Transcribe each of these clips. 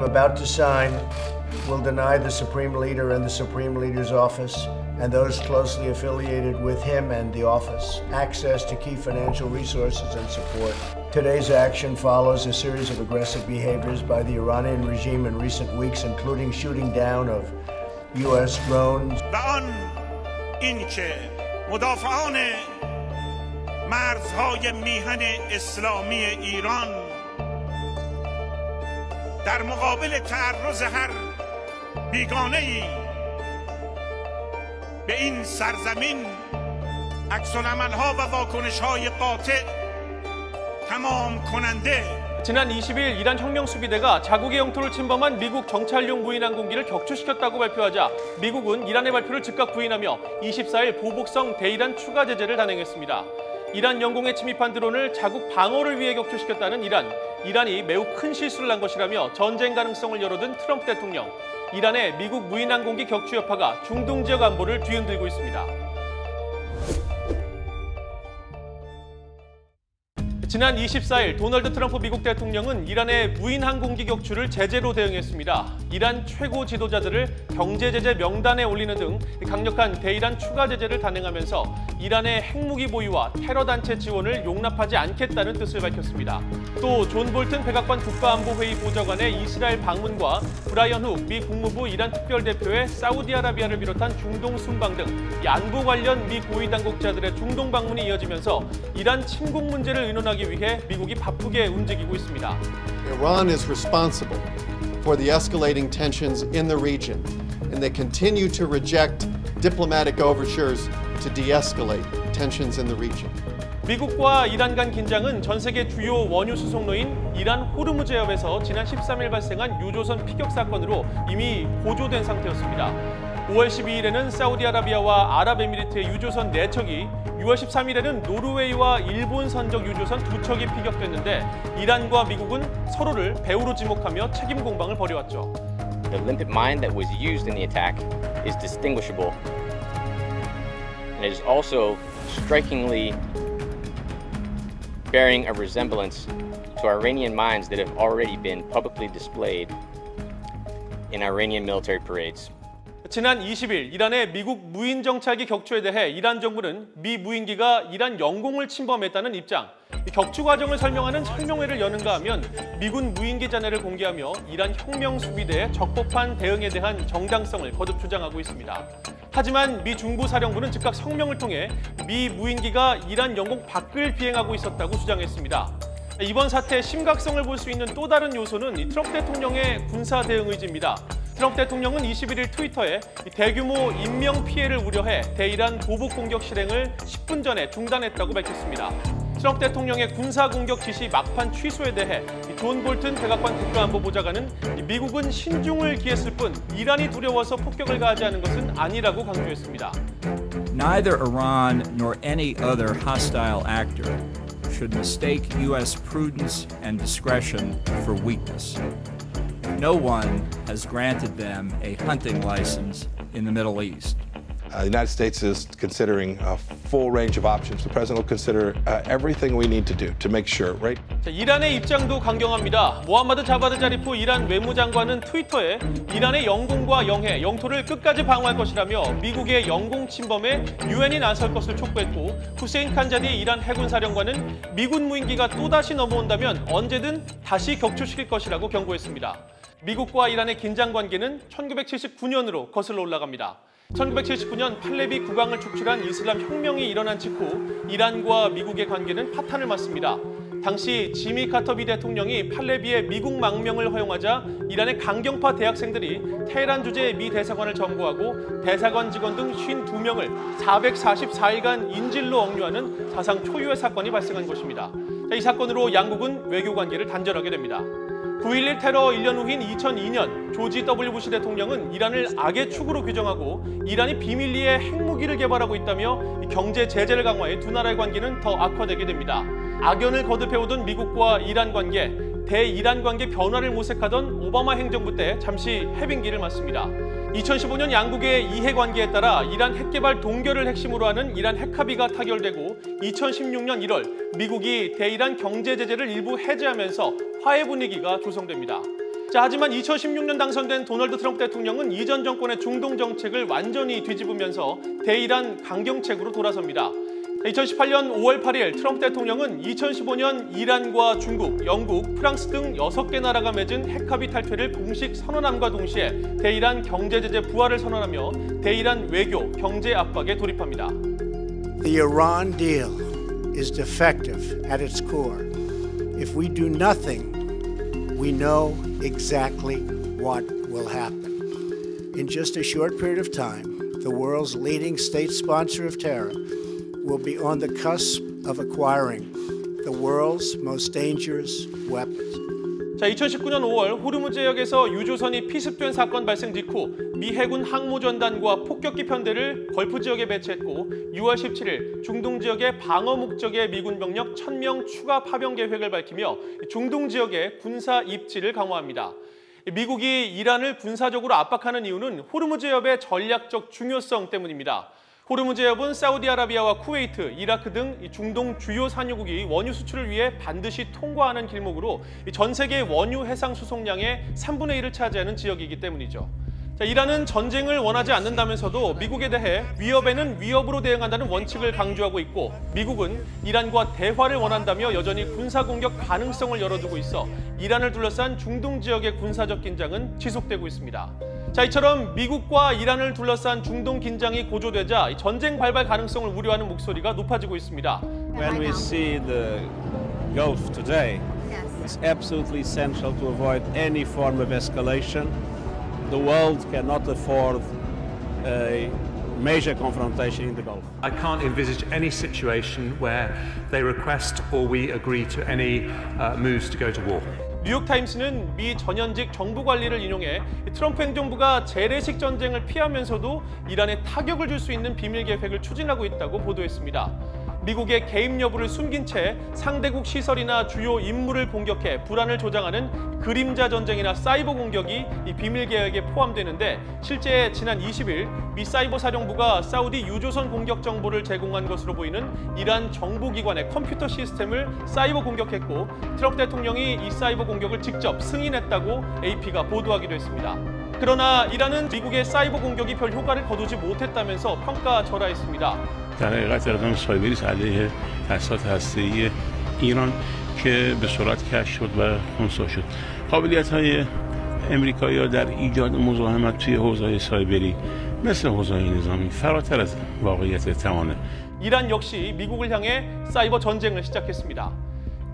about to sign will deny the Supreme Leader and the Supreme Leader's office and those closely affiliated with him and the office access to key financial resources and support. Today's action follows a series of aggressive behaviors by the Iranian regime in recent weeks, including shooting down of U.S. drones. مدافعان مرزهای میهن اسلامی ایران در مقابل تعرض هر بیگانه‌ای به این سرزمین عکس‌العمل‌ها و واکنش‌های قاطع تمام کننده. 지난 20일 이란 혁명수비대가 자국의 영토를 침범한 미국 정찰용 무인항공기를 격추시켰다고 발표하자 미국은 이란의 발표를 즉각 부인하며 24일 보복성 대이란 추가 제재를 단행했습니다. 이란 영공에 침입한 드론을 자국 방어를 위해 격추시켰다는 이란이 매우 큰 실수를 한 것이라며 전쟁 가능성을 열어둔 트럼프 대통령. 이란의 미국 무인항공기 격추 여파가 중동 지역 안보를 뒤흔들고 있습니다. 지난 24일 도널드 트럼프 미국 대통령은 이란의 무인항공기 격추를 제재로 대응했습니다. 이란 최고 지도자들을 경제제재 명단에 올리는 등 강력한 대이란 추가 제재를 단행하면서 이란의 핵무기 보유와 테러 단체 지원을 용납하지 않겠다는 뜻을 밝혔습니다. 또 존 볼튼 백악관 국가안보회의 보좌관의 이스라엘 방문과 브라이언 훅 미 국무부 이란 특별대표의 사우디아라비아를 비롯한 중동 순방 등 안보 관련 미 고위 당국자들의 중동 방문이 이어지면서 이란 침공 문제를 의논하기 위해 미국이 바쁘게 움직이고 있습니다. Iran is responsible for the escalating tensions in the region, and they continue to reject diplomatic overtures to de-escalate tensions in the region. 미국과 이란 간 긴장은 전 세계 주요 원유 수송로인 이란 호르무즈 해협에서 지난 13일 발생한 유조선 피격 사건으로 이미 고조된 상태였습니다. 5월 12일에는 사우디아라비아와 아랍에미리트의 유조선 4척이 6월 13일에는 노르웨이와 일본 선적 유조선 2척이 피격됐는데 이란과 미국은 서로를 배후로 지목하며 책임 공방을 벌여왔죠. The limpet mine that was used in the attack is distinguishable, and it is also strikingly bearing a resemblance to Iranian mines that have already been publicly displayed in Iranian military parades. 지난 20일 이란의 미국 무인 정찰기 격추에 대해 이란 정부는 미 무인기가 이란 영공을 침범했다는 입장, 격추 과정을 설명하는 설명회를 여는가 하면 미군 무인기 잔해를 공개하며 이란 혁명 수비대의 적법한 대응에 대한 정당성을 거듭 주장하고 있습니다. 하지만 미 중부사령부는 즉각 성명을 통해 미 무인기가 이란 영공 밖을 비행하고 있었다고 주장했습니다. 이번 사태의 심각성을 볼 수 있는 또 다른 요소는 트럼프 대통령의 군사 대응 의지입니다. 트럼프 대통령은 21일 트위터에 대규모 인명피해를 우려해 대이란 보복 공격 실행을 10분 전에 중단했다고 밝혔습니다. 트럼프 대통령의 군사공격 지시 막판 취소에 대해 존 볼튼 백악관 국가안보보좌관은 미국은 신중을 기했을 뿐 이란이 두려워서 폭격을 가하지 않은 것은 아니라고 강조했습니다. Neither Iran nor any other hostile actor should mistake U.S. prudence and discretion for weakness. No one has granted them a hunting license in the Middle East. The United States is considering a full range of options. The President will consider everything we need to do to make sure, right? 이란의 입장도 강경합니다. 모함마드 자바드 자리프 이란 외무장관은 트위터에 이란의 영공과 영해, 영토를 끝까지 방어할 것이라며 미국의 영공 침범에 유엔이 나설 것을 촉구했고 후세인 칸자디 이란 해군사령관은 미군 무인기가 또다시 넘어온다면 언제든 다시 격추시킬 것이라고 경고했습니다. 미국과 이란의 긴장 관계는 1979년으로 거슬러 올라갑니다. 1979년 팔레비 국왕을 축출한 이슬람 혁명이 일어난 직후 이란과 미국의 관계는 파탄을 맞습니다. 당시 지미 카터 미 대통령이 팔레비의 미국 망명을 허용하자 이란의 강경파 대학생들이 테헤란 주재의 미 대사관을 점거하고 대사관 직원 등 52명을 444일간 인질로 억류하는 사상 초유의 사건이 발생한 것입니다. 이 사건으로 양국은 외교 관계를 단절하게 됩니다. 9.11 테러 1년 후인 2002년 조지 W 부시 대통령은 이란을 악의 축으로 규정하고 이란이 비밀리에 핵무기를 개발하고 있다며 경제 제재를 강화해 두 나라의 관계는 더 악화되게 됩니다. 악연을 거듭해오던 미국과 이란 관계, 대이란 관계 변화를 모색하던 오바마 행정부 때 잠시 해빙기를 맞습니다. 2015년 양국의 이해관계에 따라 이란 핵개발 동결을 핵심으로 하는 이란 핵합의가 타결되고 2016년 1월 미국이 대이란 경제 제재를 일부 해제하면서 화해 분위기가 조성됩니다. 자, 하지만 2016년 당선된 도널드 트럼프 대통령은 이전 정권의 중동 정책을 완전히 뒤집으면서 대이란 강경책으로 돌아섭니다. 2018년 5월 8일 트럼프 대통령은 2015년 이란과 중국, 영국, 프랑스 등 6개 나라가 맺은 핵합의 탈퇴를 공식 선언함과 동시에 대이란 경제제재 부활을 선언하며 대이란 외교, 경제 압박에 돌입합니다. The Iran deal is defective at its core. If we do nothing, we know exactly what will happen. In just a short period of time, the world's leading state sponsor of terror will be on the cusp of acquiring the world's most dangerous weapons. 자, 2019년 5월 호르무즈 해역에서 유조선이 피습된 사건 발생 직후 미 해군 항모전단과 폭격기 편대를 걸프 지역에 배치했고 6월 17일 중동 지역에 방어 목적의 미군 병력 1,000명 추가 파병 계획을 밝히며 중동 지역의 군사 입지를 강화합니다. 미국이 이란을 군사적으로 압박하는 이유는 호르무즈 해협의 전략적 중요성 때문입니다. 호르무즈 해협은 사우디아라비아와 쿠웨이트, 이라크 등 중동 주요 산유국이 원유 수출을 위해 반드시 통과하는 길목으로 전 세계 원유 해상 수송량의 3분의 1을 차지하는 지역이기 때문이죠. 자, 이란은 전쟁을 원하지 않는다면서도 미국에 대해 위협에는 위협으로 대응한다는 원칙을 강조하고 있고 미국은 이란과 대화를 원한다며 여전히 군사공격 가능성을 열어두고 있어 이란을 둘러싼 중동 지역의 군사적 긴장은 지속되고 있습니다. 자, 이처럼 미국과 이란을 둘러싼 중동 긴장이 고조되자 전쟁 발발 가능성을 우려하는 목소리가 높아지고 있습니다. When we see the Gulf today, it's absolutely essential to avoid any form of escalation. The world cannot afford a major confrontation in the Gulf. I can't envisage any situation where they request or we agree to any moves to go to war. 뉴욕타임스는 미 전현직 정부 관리를 인용해 트럼프 행정부가 재래식 전쟁을 피하면서도 이란에 타격을 줄 수 있는 비밀 계획을 추진하고 있다고 보도했습니다. 미국의 개입 여부를 숨긴 채 상대국 시설이나 주요 인물을 공격해 불안을 조장하는 그림자 전쟁이나 사이버 공격이 이 비밀 계획에 포함되는데 실제 지난 20일 미 사이버 사령부가 사우디 유조선 공격 정보를 제공한 것으로 보이는 이란 정보기관의 컴퓨터 시스템을 사이버 공격했고 트럼프 대통령이 이 사이버 공격을 직접 승인했다고 AP가 보도하기도 했습니다. 그러나 이란은 미국의 사이버 공격이 별 효과를 거두지 못했다면서 평가절하했습니다. در حقیقت اقدام سایبری است علیه تأسیسات هسته‌ای ایران که به سرعت کشف شد و خنثی شد. قابلیت‌های آمریکایی‌ها در ایجاد مزاحمت توی حوزه‌های سایبری مثل حوزه نظامی فراتر از واقعیت توانه. 이란 역시 미국을 향해 사이버 전쟁을 시작했습니다.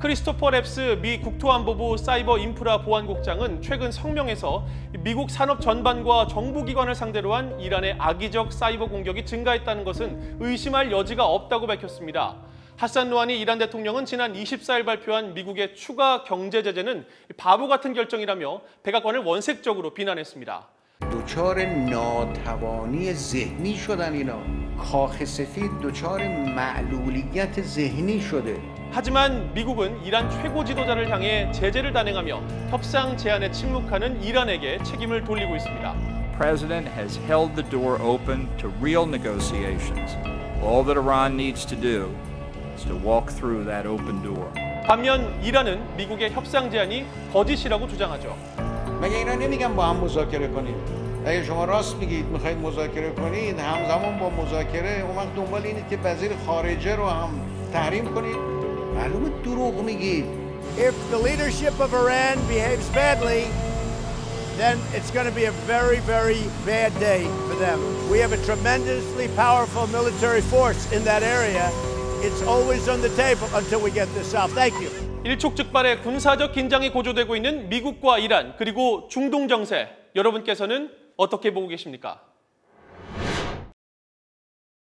크리스토퍼 랩스 미 국토안보부 사이버 인프라 보안국장은 최근 성명에서 미국 산업 전반과 정부기관을 상대로 한 이란의 악의적 사이버 공격이 증가했다는 것은 의심할 여지가 없다고 밝혔습니다. 하산 루하니 이란 대통령은 지난 24일 발표한 미국의 추가 경제 제재는 바보 같은 결정이라며 백악관을 원색적으로 비난했습니다. دچار ناتوانی ذهنی شدن اینا. کاخ سفید دچار معلولیت ذهنی شده. 하지만 미국은 이란 최고 지도자를 향해 제재를 단행하며 협상 제안에 침묵하는 이란에게 책임을 돌리고 있습니다. The president has held the door open to real negotiations. All that Iran needs to do is to walk through that open door. 반면 이란은 미국의 협상 제안이 거짓이라고 주장하죠. مگه اینا نمیگن با هم مذاکره کنید. اگه شما راست میگید میخواید مذاکره کنید همزمان با مذاکره اون وقت دنبال اینید که وزیر خارجه رو هم تحریم کنید. معلومه دروغ میگید. If the leadership of Iran behaves badly, then it's going to be a very, very bad day for them. We have a tremendously powerful military force in that area. It's always on the table until we get this out. Thank you. 일촉즉발의 군사적 긴장이 고조되고 있는 미국과 이란 그리고 중동 정세, 여러분께서는 어떻게 보고 계십니까?